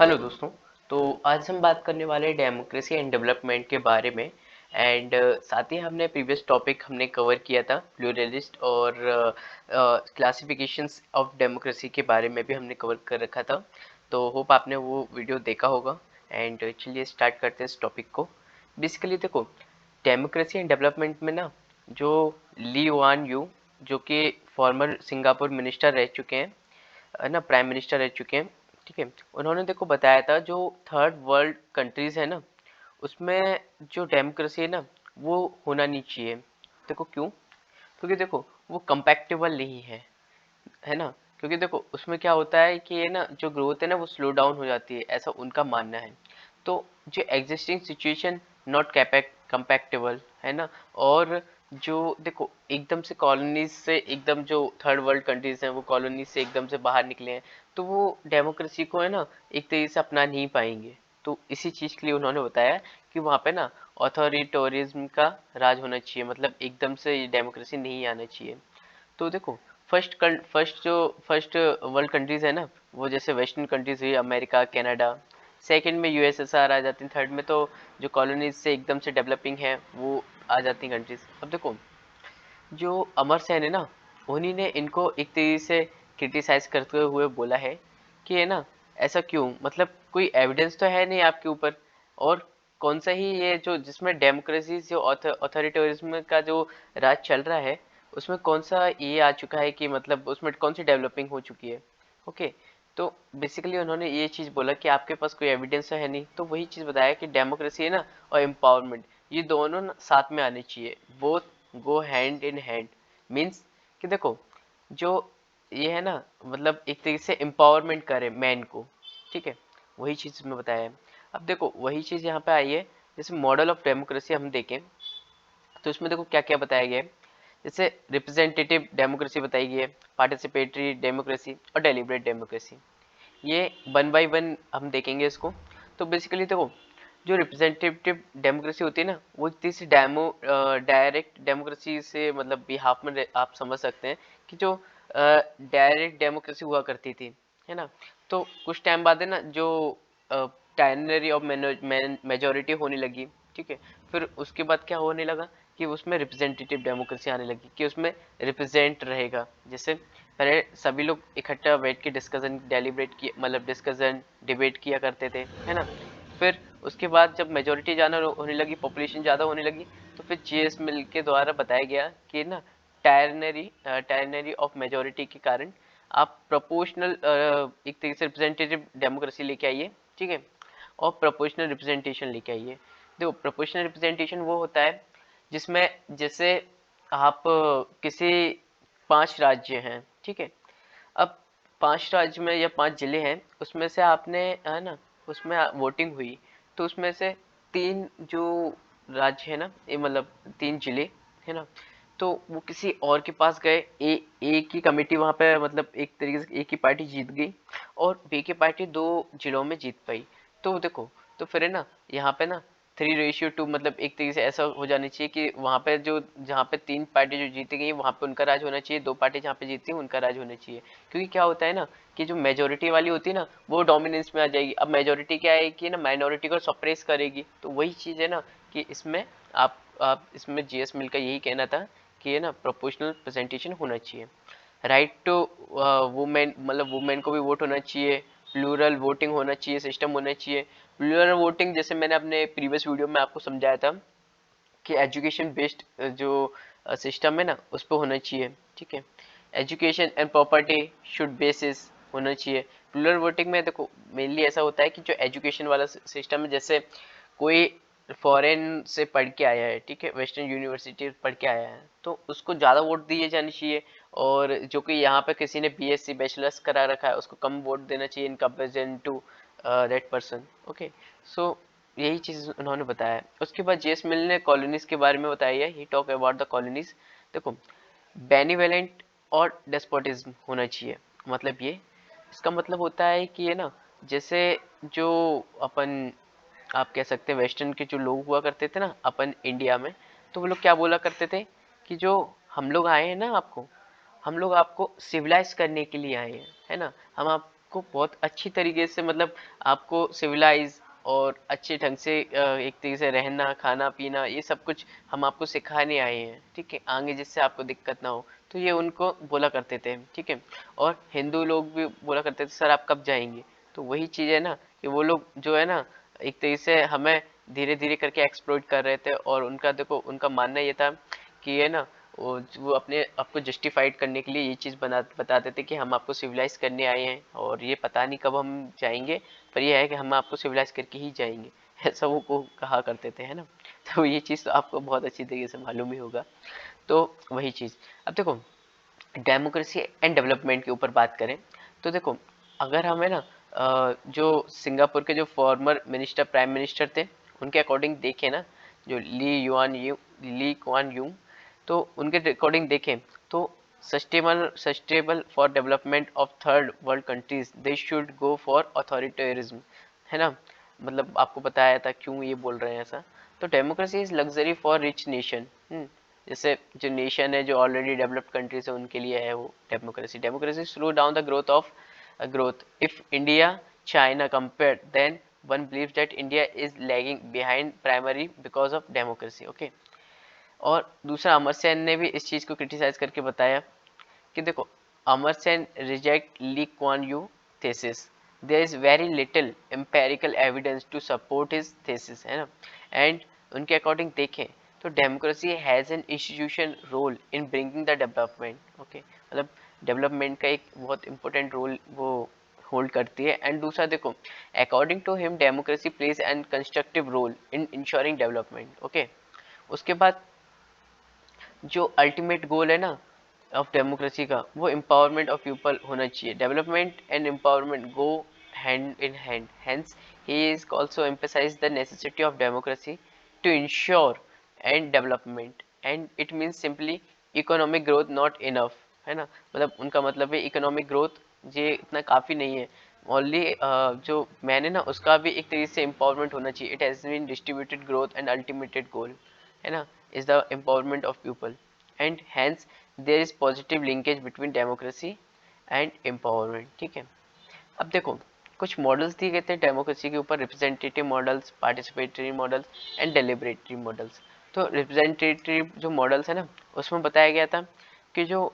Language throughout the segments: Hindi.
हेलो दोस्तों। तो आज हम बात करने वाले हैं डेमोक्रेसी एंड डेवलपमेंट के बारे में। एंड साथ ही हमने प्रीवियस टॉपिक हमने कवर किया था प्लूरलिस्ट और क्लासिफिकेशंस ऑफ डेमोक्रेसी के बारे में भी हमने कवर कर रखा था। तो होप आपने वो वीडियो देखा होगा। एंड चलिए स्टार्ट करते हैं इस टॉपिक को। बेसिकली देखो, डेमोक्रेसी एंड डेवलपमेंट में ना, जो ली वान यू, जो कि फॉर्मर सिंगापुर मिनिस्टर रह चुके हैं, है ना, प्राइम मिनिस्टर रह चुके हैं, ठीक है। उन्होंने देखो बताया था जो थर्ड वर्ल्ड कंट्रीज है ना, उसमें जो डेमोक्रेसी है ना, वो होना नहीं चाहिए। देखो क्यों? क्योंकि देखो वो कंपैक्टेबल नहीं है ना। क्योंकि देखो उसमें क्या होता है कि ये ना जो ग्रोथ है ना वो स्लो डाउन हो जाती है, ऐसा उनका मानना है। तो जो एग्जिस्टिंग सिचुएशन नॉट कंपैक्टेबल है ना। और जो देखो एकदम से कॉलोनीज से, एकदम जो थर्ड वर्ल्ड कंट्रीज हैं वो कॉलोनीज से एकदम से बाहर निकले हैं, तो वो डेमोक्रेसी को है ना एक तरीके से अपना नहीं पाएंगे। तो इसी चीज के लिए उन्होंने बताया कि वहाँ पे ना ऑथोरिटोरिज्म का राज होना चाहिए, मतलब एकदम से ये डेमोक्रेसी नहीं आना चाहिए। तो देखो फर्स्ट वर्ल्ड कंट्रीज है ना, वो जैसे वेस्टर्न कंट्रीज हुई, अमेरिका, कनाडा। सेकंड में यूएसएसआर आ जाती हैं, थर्ड में तो जो कॉलोनीज से एकदम से डेवलपिंग है वो आ जाती हैं कंट्रीज। अब देखो जो अमर सेन है ना, उन्हीं ने इनको एक तरीके से क्रिटिसाइज करते हुए बोला है कि है ना, ऐसा क्यों, मतलब कोई एविडेंस तो है नहीं आपके ऊपर। और कौन सा ही ये जो जिसमें डेमोक्रेसी जो ऑथोरिटेरिज्म का जो राज चल रहा है, उसमें कौन सा ये आ चुका है कि मतलब उसमें कौन सी डेवलपिंग हो चुकी है। ओके। तो बेसिकली उन्होंने ये चीज बोला कि आपके पास कोई एविडेंस है नहीं, तो वही चीज बताया कि डेमोक्रेसी है ना और एम्पावरमेंट, ये दोनों ना साथ में आने चाहिए, both go hand in hand. Means कि देखो जो ये है ना, मतलब एक तरीके से एम्पावरमेंट करे मैन को, ठीक है। वही चीज में बताया है। अब देखो वही चीज यहाँ पे आई है। जैसे मॉडल ऑफ डेमोक्रेसी हम देखें तो इसमें देखो क्या क्या बताया गया है। जैसे रिप्रेजेंटेटिव डेमोक्रेसी बताई गई है, पार्टिसिपेटरी डेमोक्रेसी और डेलिब्रेट डेमोक्रेसी। ये वन बाय वन हम देखेंगे इसको। तो बेसिकली देखो जो रिप्रेजेंटेटिव डेमोक्रेसी होती है ना, वो किसी डायरेक्ट डेमोक्रेसी से मतलब बिहाफ में आप समझ सकते हैं कि जो डायरेक्ट डेमोक्रेसी हुआ करती थी, है ना। तो कुछ टाइम बाद है ना जो टाइनरी ऑफ मेजोरिटी होने लगी, ठीक है। फिर उसके बाद क्या होने लगा कि उसमें रिप्रेजेंटेटिव डेमोक्रेसी आने लगी, कि उसमें रिप्रेजेंट रहेगा। जैसे पहले सभी लोग इकट्ठा बैठ के डिस्कशन डेलिब्रेट किया, मतलब डिस्कशन डिबेट किया करते थे, है ना। फिर उसके बाद जब मेजोरिटी ज्यादा होने लगी, पॉपुलेशन ज्यादा होने लगी, तो फिर जीएस मिल के द्वारा बताया गया कि ना टायरनरी ऑफ मेजोरिटी के कारण आप प्रोपोर्शनल एक तरीके से रिप्रेजेंटेटिव डेमोक्रेसी लेके आइए, ठीक है। और प्रोपोर्शनल रिप्रेजेंटेशन लेके आइए। देखो प्रोपोर्शनल रिप्रेजेंटेशन वो होता है जिसमें जैसे आप किसी 5 राज्य हैं, ठीक है। अब 5 राज्य में या 5 जिले हैं, उसमें से आपने है ना, उसमें वोटिंग हुई, तो उसमें से 3 जो राज्य है ना, ये मतलब 3 जिले, है ना, तो वो किसी और के पास गए। एक ही कमेटी वहां पे, मतलब एक तरीके से एक ही पार्टी जीत गई और बी की पार्टी 2 जिलों में जीत पाई। तो देखो, तो फिर है ना यहाँ पे ना 3:2, मतलब एक तरीके से ऐसा हो जाना चाहिए कि वहां पे जो जहाँ पे 3 पार्टी जो जीती गई वहां पे उनका राज होना चाहिए, 2 पार्टी जहाँ पे जीती उनका राज होना चाहिए। क्योंकि क्या होता है ना कि जो मेजोरिटी वाली होती है ना वो डोमिनेंस में आ जाएगी। अब मेजोरिटी क्या है कि ना माइनॉरिटी को सप्रेस करेगी, तो वही चीज है ना कि इसमें आप इसमें जीएस मिल का यही कहना था कि ये ना प्रोपोर्शनल प्रेजेंटेशन होना चाहिए। राइट टू वुमेन, मतलब वुमेन को भी वोट होना चाहिए। प्लूरल वोटिंग होना चाहिए, सिस्टम होना चाहिए। प्लूरल वोटिंग जैसे मैंने अपने प्रीवियस वीडियो में आपको समझाया था कि एजुकेशन बेस्ड जो सिस्टम है ना उस पर होना चाहिए, ठीक है। Education and property should basis होना चाहिए। प्लूरल वोटिंग में देखो मेनली ऐसा होता है कि जो एजुकेशन वाला सिस्टम है, जैसे कोई फॉरेन से पढ़ के आया है, ठीक है, वेस्टर्न यूनिवर्सिटी पढ़ के आया है, तो उसको ज़्यादा वोट दिए जाने चाहिए। और जो कि यहाँ पे किसी ने बीएससी बैचलर्स करा रखा है उसको कम वोट देना चाहिए in comparison to that person. Okay. So यही चीज उन्होंने बताया है। उसके बाद जेस मिल ने कॉलोनीज के बारे में बताया है, ही टॉक अबाउट द कॉलोनीज। देखो बेनिवेलेंट और डेस्पोटिज्म होना चाहिए। मतलब ये इसका मतलब होता है कि ये ना जैसे जो अपन आप कह सकते हैं वेस्टर्न के जो लोग हुआ करते थे ना अपन इंडिया में, तो वो लोग क्या बोला करते थे कि जो हम लोग आए हैं ना, आपको हम लोग आपको सिविलाइज करने के लिए आए हैं, है ना। हम आपको बहुत अच्छी तरीके से मतलब आपको सिविलाइज और अच्छे ढंग से एक तरीके से रहना खाना पीना ये सब कुछ हम आपको सिखाने आए हैं, ठीक है, आगे जिससे आपको दिक्कत ना हो। तो ये उनको बोला करते थे, ठीक है। और हिंदू लोग भी बोला करते थे सर आप कब जाएंगे। तो वही चीज़ है ना कि वो लोग जो है ना एक तरीके से हमें धीरे धीरे करके एक्सप्लोइट कर रहे थे। और उनका देखो उनका मानना ये था कि है ना वो अपने आपको जस्टिफाइड करने के लिए ये चीज़ बताते थे कि हम आपको सिविलाइज करने आए हैं और ये पता नहीं कब हम जाएंगे, पर ये है कि हम आपको सिविलाइज करके ही जाएंगे। ऐसा वो को कहा करते थे, है ना। तो ये चीज़ तो आपको बहुत अच्छी तरीके से मालूम ही होगा। तो वही चीज़। अब देखो डेमोक्रेसी एंड डेवलपमेंट के ऊपर बात करें तो देखो अगर हमें ना जो सिंगापुर के जो फॉर्मर मिनिस्टर प्राइम मिनिस्टर थे उनके अकॉर्डिंग देखें ना, जो ली कुआन यूं, तो उनके अकॉर्डिंग देखें तो sustainable for development of third world countries they should go for authoritarianism, है ना। मतलब आपको बताया था क्यों ये बोल रहे हैं ऐसा। तो democracy is luxury for rich nation. जैसे जो नेशन है जो ऑलरेडी डेवलप्ड कंट्रीज है उनके लिए है वो democracy. Democracy slow down the growth. If India, China compared, then one believes that India is lagging behind primary because of democracy. Okay. और दूसरा अमर सेन ने भी इस चीज़ को क्रिटिसाइज करके बताया कि देखो Amar Sen reject Lee Kuan Yew thesis, there is very little empirical evidence to support his thesis, है ना। एंड उनके अकॉर्डिंग देखें तो democracy has an institution role in bringing the development. Okay, मतलब डेवलपमेंट का एक बहुत इंपॉर्टेंट रोल वो होल्ड करती है। एंड दूसरा देखो according to him democracy pledge an constructive role in ensuring development. Okay, उसके बाद जो अल्टीमेट गोल है ना ऑफ डेमोक्रेसी का वो एम्पावरमेंट ऑफ पीपल होना चाहिए। Development and empowerment go hand in hand, hence he is also emphasise the necessity of democracy to ensure and development and it means simply economic growth not enough, है ना। मतलब उनका मतलब है इकोनॉमिक ग्रोथ ये इतना काफ़ी नहीं है, ओनली जो मैन है ना उसका भी एक तरीके से एम्पावरमेंट होना चाहिए। It has been distributed growth and ultimate goal, है ना, is the empowerment of people and hence there is positive linkage between democracy and empowerment, ठीक है। अब देखो कुछ मॉडल्स दिए गए थे डेमोक्रेसी के ऊपर, representative models, participatory models and deliberative models. तो रिप्रेजेंटेटिव जो मॉडल्स है ना उसमें बताया गया था कि जो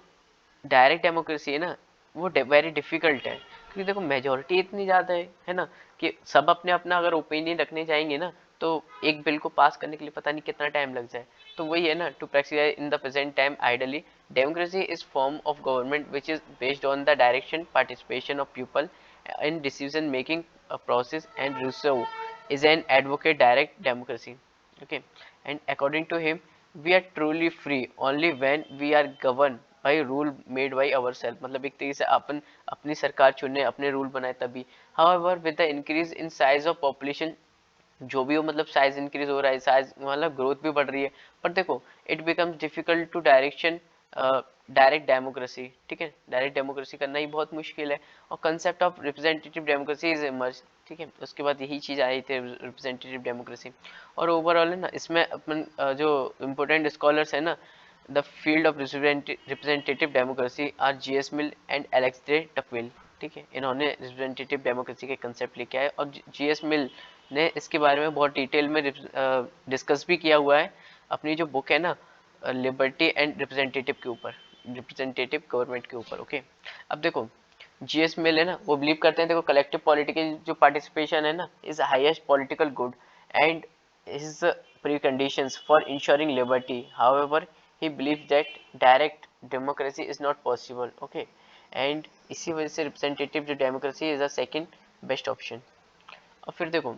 डायरेक्ट डेमोक्रेसी है ना वो वेरी डिफिकल्ट है, क्योंकि देखो मेजोरिटी इतनी ज़्यादा है ना कि सब अपने अपना अगर ओपिनियन रखने जाएंगे ना तो एक बिल को पास करने के लिए पता नहीं कितना टाइम लग जाए। तो वही है ना, to practise in the present time ideally democracy is form of government which is based on the direction participation of people in decision making process, and Rousseau is an advocate direct democracy. Okay, and according to him we are truly free only when we are governed by rule made by ourselves, मतलब एक तरीके से अपन अपनी सरकार चुने अपने रूल बनाए तभी। however with the increase in size of population, जो भी हो मतलब साइज इंक्रीज हो रहा है, साइज मतलब ग्रोथ भी बढ़ रही है, पर देखो it becomes difficult to direction direct democracy, ठीक है, डायरेक्ट डेमोक्रेसी करना ही बहुत मुश्किल है। और concept of representative democracy is emerge, ठीक है, उसके बाद यही चीज़ आई थी रिप्रेजेंटेटिव डेमोक्रेसी। और ओवरऑल है ना इसमें अपन जो इम्पोर्टेंट स्कॉलर्स है ना the field of representative democracy are J S. Mill and Alex de Tocqueville, ठीक है, इन्होंने रिप्रेजेंटेटिव डेमोक्रेसी के कंसेप्ट लेके आए। और जी.एस. मिल ने इसके बारे में बहुत डिटेल में डिस्कस भी किया हुआ है अपनी जो बुक है ना लिबर्टी एंड रिप्रेजेंटेटिव के ऊपर, रिप्रेजेंटेटिव गवर्नमेंट के ऊपर। ओके, अब देखो जी.एस. मिल है ना वो बिलीव करते हैं देखो कलेक्टिव पॉलिटिकल जो पार्टिसिपेशन है ना is highest political good and is preconditions for ensuring liberty. However, he believes that direct democracy is not possible. Okay, and इसी वजह से रिप्रेजेंटेटिव जो democracy is the second best option. और फिर देखो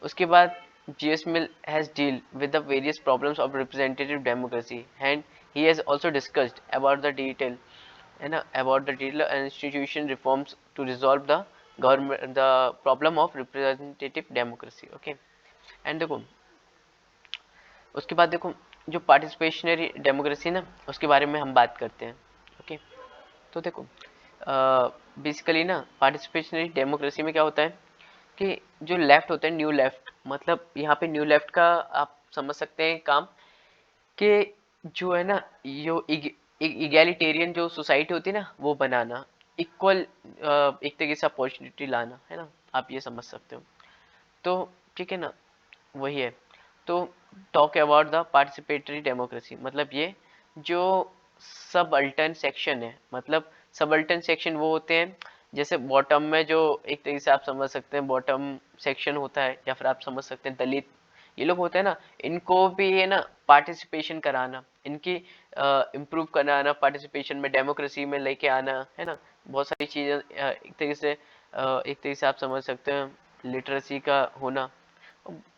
उसके बाद G S. Mill has deal with the various problems of representative democracy and he has also discussed about the detail, है ना, about the detail institution reforms to resolve the government the problem of representative democracy. Okay, and देखो उसके बाद देखो जो पार्टिसिपेशनरी डेमोक्रेसी ना उसके बारे में हम बात करते हैं। ओके, तो देखो बेसिकली ना पार्टिसिपेशनरी डेमोक्रेसी में क्या होता है कि जो लेफ्ट होता है न्यू लेफ्ट, मतलब यहाँ पे न्यू लेफ्ट का आप समझ सकते हैं काम कि जो है ना यो इगैलिटेरियन जो सोसाइटी होती है ना वो बनाना, इक्वल एक तरीके से अपॉर्चुनिटी लाना, है ना, आप ये समझ सकते हो। तो ठीक है ना, वही है। तो talk about the participatory democracy, मतलब ये जो सबअल्टर्न सेक्शन है, मतलब सबअल्टर्न सेक्शन वो होते हैं जैसे बॉटम में, जो एक तरीके से आप समझ सकते हैं बॉटम सेक्शन होता है, या फिर आप समझ सकते हैं दलित, ये लोग होते हैं ना, इनको भी है ना पार्टिसिपेशन कराना, इनकी इम्प्रूव कराना, पार्टिसिपेशन में डेमोक्रेसी में लेके आना, है ना, बहुत सारी चीज़ें एक तरीके से आप समझ सकते हैं लिटरेसी का होना,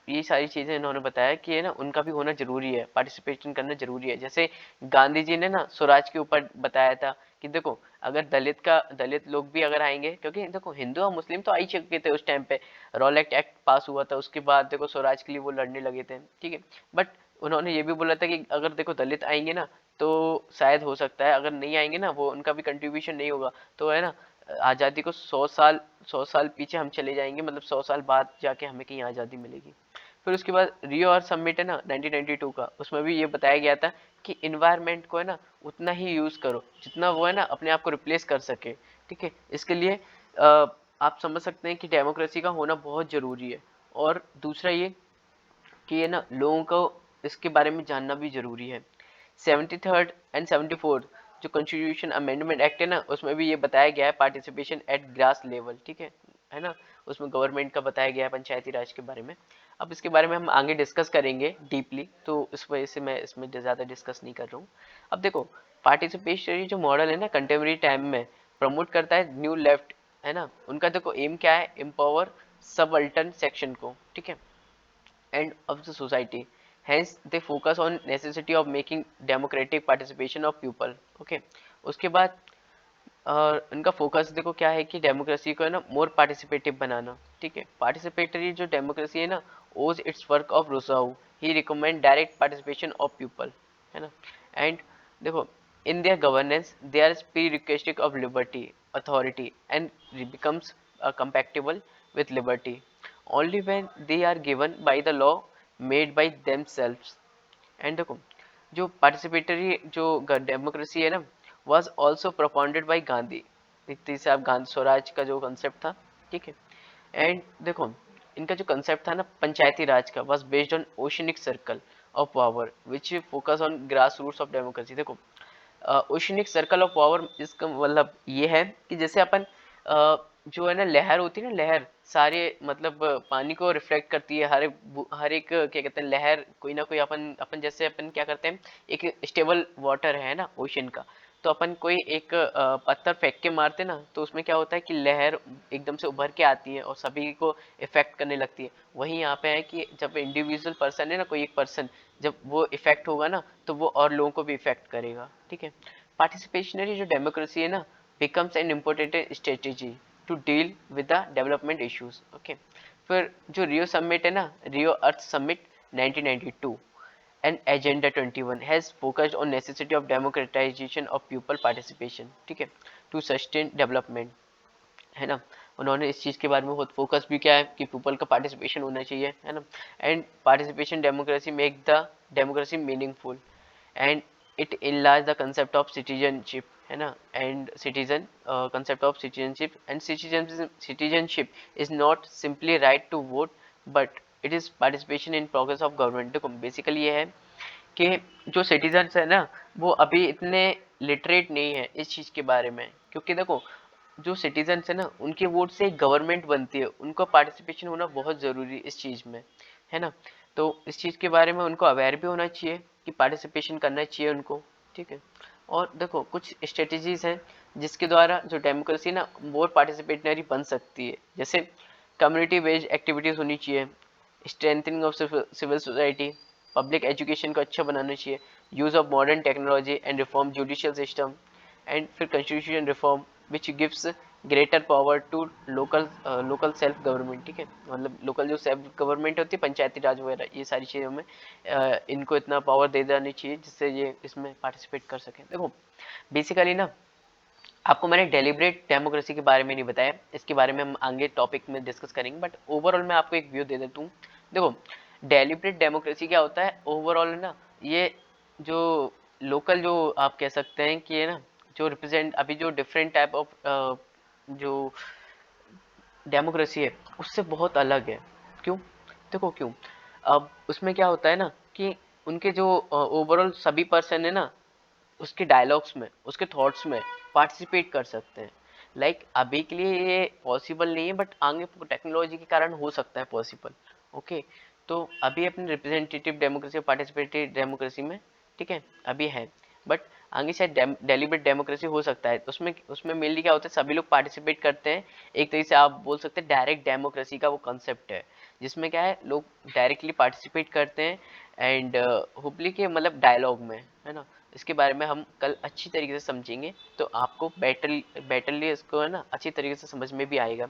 ये सारी चीजें इन्होंने बताया कि है ना उनका भी होना जरूरी है, पार्टिसिपेशन करना जरूरी है। जैसे गांधी जी ने ना स्वराज के ऊपर बताया था कि देखो अगर दलित लोग भी अगर आएंगे, क्योंकि देखो हिंदू और मुस्लिम तो आ ही चुके थे उस टाइम पे, रॉलेट एक्ट पास हुआ था, उसके बाद देखो स्वराज के लिए वो लड़ने लगे थे, ठीक है। बट उन्होंने ये भी बोला था कि अगर देखो दलित आएंगे ना तो शायद हो सकता है, अगर नहीं आएंगे ना, वो उनका भी कंट्रीब्यूशन नहीं होगा तो है ना आज़ादी को 100 साल पीछे हम चले जाएंगे, मतलब 100 साल बाद जाके हमें कहीं आज़ादी मिलेगी। फिर उसके बाद रियो अर्थ समिट है ना 1992 का, उसमें भी ये बताया गया था कि इन्वायरमेंट को है ना उतना ही यूज करो जितना वो है ना अपने आप को रिप्लेस कर सके, ठीक है। इसके लिए आप समझ सकते हैं कि डेमोक्रेसी का होना बहुत जरूरी है। और दूसरा ये कि ये ना लोगों को इसके बारे में जानना भी जरूरी है। 73rd एंड 74th जो कॉन्स्टिट्यूशन अमेंडमेंट एक्ट है ना, उसमें भी ये बताया गया है पार्टिसिपेशन एट ग्रास लेवल, ठीक है ना, उसमें गवर्नमेंट का बताया गया है पंचायती राज के बारे में। अब इसके बारे में हम आगे डिस्कस करेंगे डीपली, तो इस वजह से मैं इसमें ज़्यादा डिस्कस नहीं कर रहा हूँ। अब देखो पार्टिसिपेटरी जो मॉडल है ना कंटेम्प्रेरी टाइम में प्रमोट करता है न्यू लेफ्ट, है ना, उनका देखो एम क्या है, एम्पावर सबअल्टर्न सेक्शन को, ठीक है, and of the society. Hence, they focus on necessity of making democratic participation of people. Okay. उसके बाद इनका फोकस देखो क्या है कि डेमोक्रेसी को है ना मोर पार्टिसिपेटिव बनाना, ठीक है। पार्टिसिपेटरी जो डेमोक्रेसी है ना as it's work of Rousseau, he recommend direct participation of people, है ना। एंड देखो in their governance they are prerequisite of liberty authority and becomes compatible with liberty only when they are given by the law made by themselves। And देखो जो पार्टिसिपेटरी जो डेमोक्रेसी है ना was also propounded by Gandhi, इतनी से आप गांधी स्वराज का जो कंसेप्ट था, ठीक है। एंड देखो इनका जो कंसेप्ट था ना पंचायती राज का was based on oceanic circle of power which focus on grass roots of democracy. देखो ओशनिक सर्कल ऑफ पावर इसका मतलब ये है कि जैसे अपन जो है ना लहर होती है ना, लहर सारे मतलब पानी को रिफ्लेक्ट करती है, हर एक क्या कहते हैं लहर, कोई ना कोई अपन अपन जैसे अपन क्या करते हैं, एक स्टेबल वाटर है ना ओशन का, तो अपन कोई एक पत्थर फेंक के मारते ना तो उसमें क्या होता है कि लहर एकदम से उभर के आती है और सभी को इफेक्ट करने लगती है। वहीं यहाँ पे है कि जब इंडिविजुअल पर्सन है ना, कोई एक पर्सन जब वो इफेक्ट होगा ना तो वो और लोगों को भी इफेक्ट करेगा, ठीक है। पार्टिसिपेशनरी जो डेमोक्रेसी है ना becomes an important strategy to deal with the development issues, okay. फिर जो रियो समिट है ना, Rio earth summit 1992 and agenda 21 has focused on necessity of democratization of people participation, ठीक है, टू सस्टेन डेवलपमेंट, है ना। उन्होंने इस चीज़ के बारे में बहुत फोकस भी किया है कि पीपल का पार्टिसिपेशन होना चाहिए, है ना। And participation democracy make the democracy meaningful and it enlarge the concept of citizenship, है ना। And citizen concept of citizenship and citizenship is not simply right to vote but it is participation in progress of government. देखो बेसिकली ये है कि जो सिटीजन्स है ना वो अभी इतने लिटरेट नहीं है इस चीज़ के बारे में, क्योंकि देखो जो सिटीजन्स है ना उनके वोट से एक गवर्नमेंट बनती है, उनको पार्टिसिपेशन होना बहुत ज़रूरी इस चीज़ में, है ना। तो इस चीज़ के बारे में उनको अवेयर भी होना चाहिए कि पार्टिसिपेशन करना चाहिए उनको, ठीक है। और देखो कुछ स्ट्रेटजीज हैं जिसके द्वारा जो डेमोक्रेसी ना मोर पार्टिसिपेटरी बन सकती है, जैसे कम्युनिटी बेस्ड एक्टिविटीज़ होनी चाहिए, strengthening of civil society, public education को अच्छा बनाना चाहिए, use of modern technology and reform judicial system, and फिर constitution reform which gives greater power to local self government, ठीक है। मतलब लोकल जो सेल्फ गवर्नमेंट होती है पंचायती राज वगैरह ये सारी चीज़ों में इनको इतना पावर दे देनी चाहिए जिससे ये इसमें पार्टिसिपेट कर सकें। देखो बेसिकली ना आपको मैंने डेलिब्रेट डेमोक्रेसी के बारे में नहीं बताया, इसके बारे में हम आगे टॉपिक में डिस्कस करेंगे, बट ओवरऑल मैं आपको एक व्यू दे देता हूँ। देखो डेलिब्रेट डेमोक्रेसी क्या होता है ओवरऑल ना, ये जो लोकल जो आप कह सकते हैं कि है ना जो रिप्रेजेंट अभी जो डिफरेंट टाइप ऑफ जो डेमोक्रेसी है उससे बहुत अलग है। क्यों? देखो क्यों। अब उसमें क्या होता है ना कि उनके जो ओवरऑल सभी पर्सन है ना, उसके डायलॉग्स में, उसके थॉट्स में पार्टिसिपेट कर सकते हैं। लाइक अभी के लिए ये पॉसिबल नहीं है, बट आगे टेक्नोलॉजी के कारण हो सकता है पॉसिबल। ओके, तो अभी अपनी रिप्रेजेंटेटिव डेमोक्रेसी, पार्टिसिपेटिव डेमोक्रेसी में, ठीक है, अभी है, बट आगे शायद डेलिबरेट डेमोक्रेसी हो सकता है। तो उसमें उसमें मेनली क्या होता है, सभी लोग पार्टिसिपेट करते हैं। एक तरीके से आप बोल सकते हैं डायरेक्ट डेमोक्रेसी का वो कंसेप्ट है, जिसमें क्या है, लोग डायरेक्टली पार्टिसिपेट करते हैं एंड होपली के मतलब डायलॉग में, है ना। इसके बारे में हम कल अच्छी तरीके से समझेंगे, तो आपको बेटरली इसको है ना अच्छी तरीके से समझ में भी आएगा।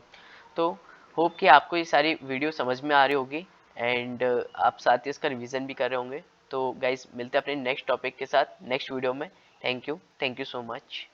तो होप कि आपको ये सारी वीडियो समझ में आ रही होगी एंड आप साथ ही इसका रिवीजन भी कर रहे होंगे। तो गाइज मिलते हैं अपने नेक्स्ट टॉपिक के साथ नेक्स्ट वीडियो में। Thank you so much.